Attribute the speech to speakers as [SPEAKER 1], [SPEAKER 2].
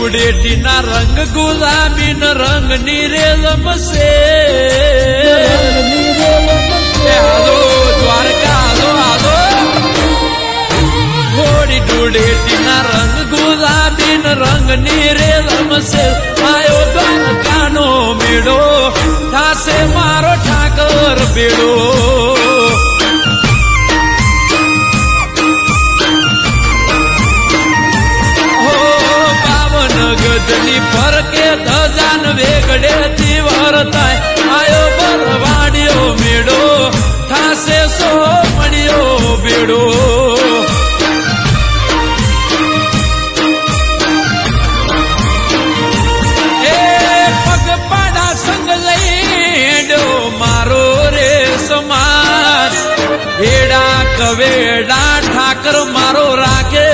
[SPEAKER 1] ધૂળેટીના રંગ ગુલાબી ન રંગ નીરેલમશે હાલો દ્વારકા હાલો હાલો હોળી ધૂળેટીના રંગ ગુલાબી ન રંગ નીરેલમશે આયો દ્વારકાનો મેળો થાશે મારો ઠાકર બેડો ગજની ફરકે ધજાન વેગડે થી વરતાય આયો બરવાડિયો મેળો થાશે સો મળ્યો બેડો એ પગપાડા સંગ લઈડો મારો રે સમાન હેડા કવેડા ઠાકર મારો રાખે